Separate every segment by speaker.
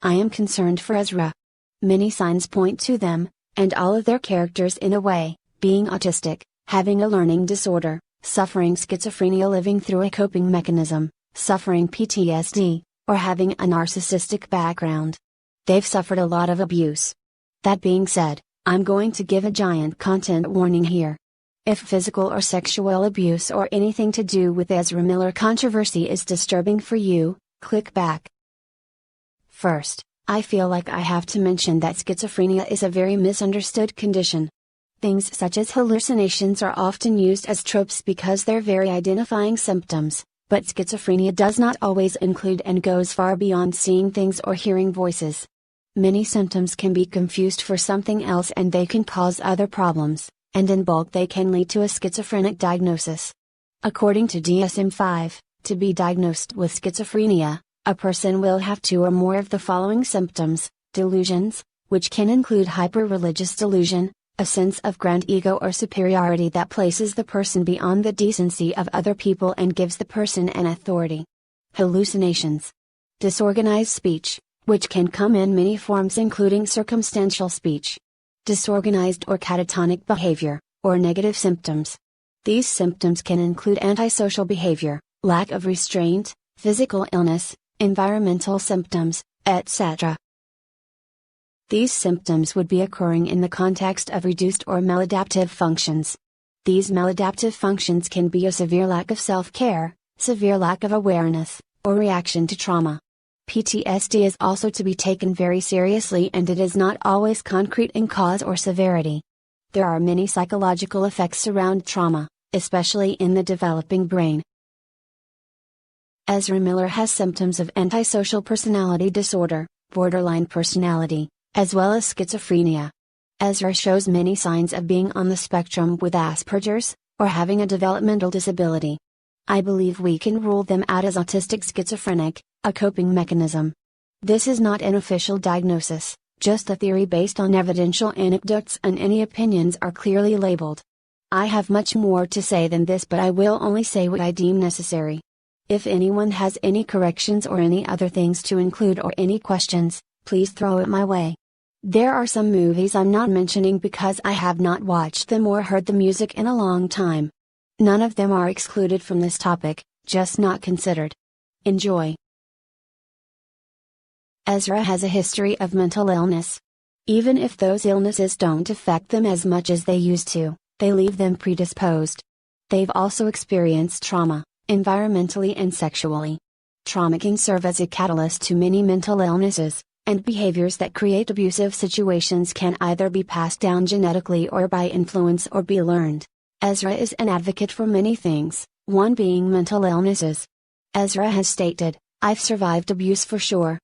Speaker 1: I am concerned for Ezra. Many signs point to them, and all of their characters in a way, being autistic, having a learning disorder, suffering schizophrenia, living through a coping mechanism, suffering PTSD, or having a narcissistic background. They've suffered a lot of abuse. That being said, I'm going to give a giant content warning here. If physical or sexual abuse or anything to do with Ezra Miller controversy is disturbing for you, click back. First, I feel like I have to mention that schizophrenia is a very misunderstood condition. Things such as hallucinations are often used as tropes because they're very identifying symptoms, but schizophrenia does not always include and goes far beyond seeing things or hearing voices. Many symptoms can be confused for something else and they can cause other problems, and in bulk they can lead to a schizophrenic diagnosis. According to DSM-5, to be diagnosed with schizophrenia, a person will have 2 or more of the following symptoms: delusions, which can include hyper-religious delusion, a sense of grand ego or superiority that places the person beyond the decency of other people and gives the person an authority. Hallucinations. Disorganized speech, which can come in many forms including circumstantial speech. Disorganized or catatonic behavior, or negative symptoms. These symptoms can include antisocial behavior, lack of restraint, physical illness, environmental symptoms, etc. These symptoms would be occurring in the context of reduced or maladaptive functions. These maladaptive functions can be a severe lack of self-care, severe lack of awareness, or reaction to trauma. PTSD is also to be taken very seriously and it is not always concrete in cause or severity. There are many psychological effects around trauma, especially in the developing brain. Ezra Miller has symptoms of antisocial personality disorder, borderline personality, as well as schizophrenia. Ezra shows many signs of being on the spectrum with Asperger's, or having a developmental disability. I believe we can rule them out as autistic schizophrenic, a coping mechanism. This is not an official diagnosis, just a theory based on evidential anecdotes, and any opinions are clearly labeled. I have much more to say than this, but I will only say what I deem necessary. If anyone has any corrections or any other things to include or any questions, please throw it my way. There are some movies I'm not mentioning because I have not watched them or heard the music in a long time. None of them are excluded from this topic, just not considered. Enjoy. Ezra has a history of mental illness. Even if those illnesses don't affect them as much as they used to, they leave them predisposed. They've also experienced trauma, environmentally and sexually. Trauma can serve as a catalyst to many mental illnesses, and behaviors that create abusive situations can either be passed down genetically or by influence or be learned. Ezra is an advocate for many things, one being mental illnesses. Ezra has stated, "I've survived abuse for sure,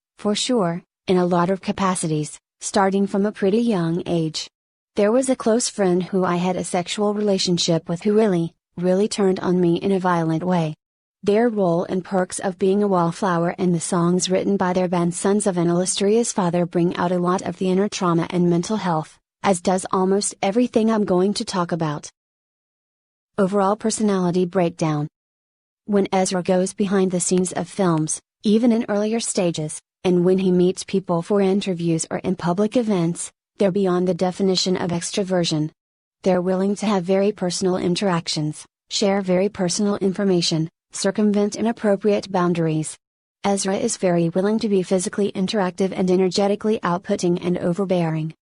Speaker 1: in a lot of capacities, starting from a pretty young age. There was a close friend who I had a sexual relationship with who really turned on me in a violent way. Their role and perks of being a wallflower and the songs written by their band Sons of an Illustrious Father bring out a lot of the inner trauma and mental health, as does almost everything I'm going to talk about." Overall personality breakdown. When Ezra goes behind the scenes of films, even in earlier stages, and when he meets people for interviews or in public events, they're beyond the definition of extroversion. They're willing to have very personal interactions, share very personal information, circumvent inappropriate boundaries. Ezra is very willing to be physically interactive and energetically outputting and overbearing.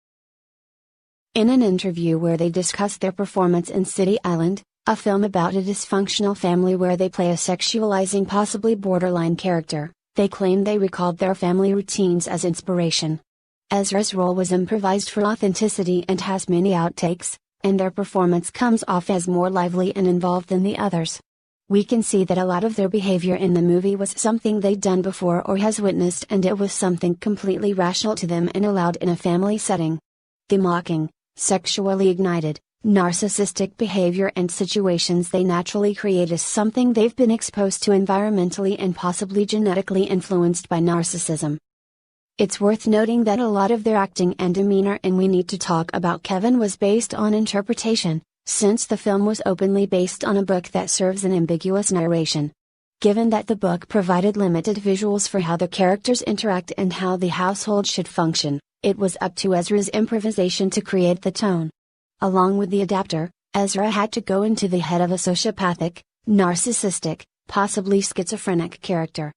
Speaker 1: In an interview where they discuss their performance in City Island, a film about a dysfunctional family where they play a sexualizing, possibly borderline character, they claim they recalled their family routines as inspiration. Ezra's role was improvised for authenticity and has many outtakes, and their performance comes off as more lively and involved than the others. We can see that a lot of their behavior in the movie was something they'd done before or has witnessed, and it was something completely rational to them and allowed in a family setting. The mocking, sexually ignited, narcissistic behavior and situations they naturally create is something they've been exposed to environmentally and possibly genetically influenced by narcissism. It's worth noting that a lot of their acting and demeanor in We Need to Talk About Kevin was based on interpretation, since the film was openly based on a book that serves an ambiguous narration. Given that the book provided limited visuals for how the characters interact and how the household should function, it was up to Ezra's improvisation to create the tone. Along with the adapter, Ezra had to go into the head of a sociopathic, narcissistic, possibly schizophrenic character.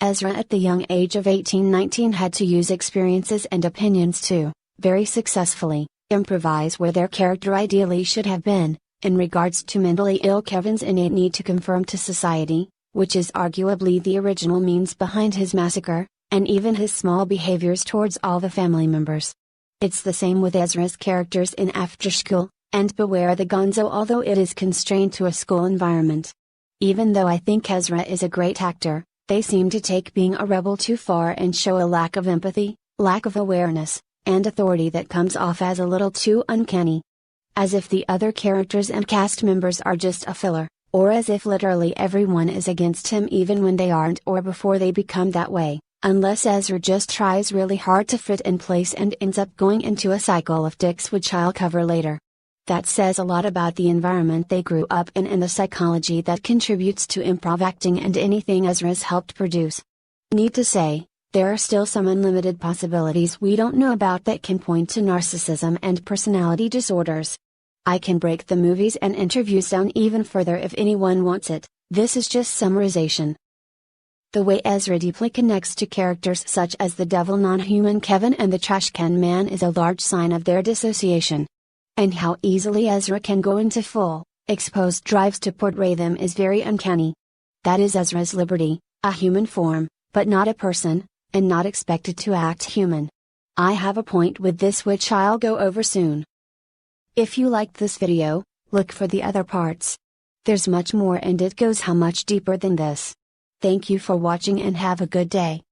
Speaker 1: Ezra at the young age of 18-19 had to use experiences and opinions to, very successfully, improvise where their character ideally should have been, in regards to mentally ill Kevin's innate need to conform to society, which is arguably the original means behind his massacre, and even his small behaviors towards all the family members. It's the same with Ezra's characters in After School, and Beware the Gonzo, although it is constrained to a school environment. Even though I think Ezra is a great actor, they seem to take being a rebel too far and show a lack of empathy, lack of awareness, and authority that comes off as a little too uncanny. As if the other characters and cast members are just a filler, or as if literally everyone is against him even when they aren't or before they become that way, unless Ezra just tries really hard to fit in place and ends up going into a cycle of dicks, which I'll cover later. That says a lot about the environment they grew up in and the psychology that contributes to improv acting and anything Ezra's helped produce. Need to say, there are still some unlimited possibilities we don't know about that can point to narcissism and personality disorders. I can break the movies and interviews down even further if anyone wants it, this is just summarization. The way Ezra deeply connects to characters such as the devil non-human Kevin and the trash can man is a large sign of their dissociation. And how easily Ezra can go into full, exposed drives to portray them is very uncanny. That is Ezra's liberty, a human form, but not a person, and not expected to act human. I have a point with this which I'll go over soon. If you liked this video, look for the other parts. There's much more and it goes how much deeper than this. Thank you for watching and have a good day.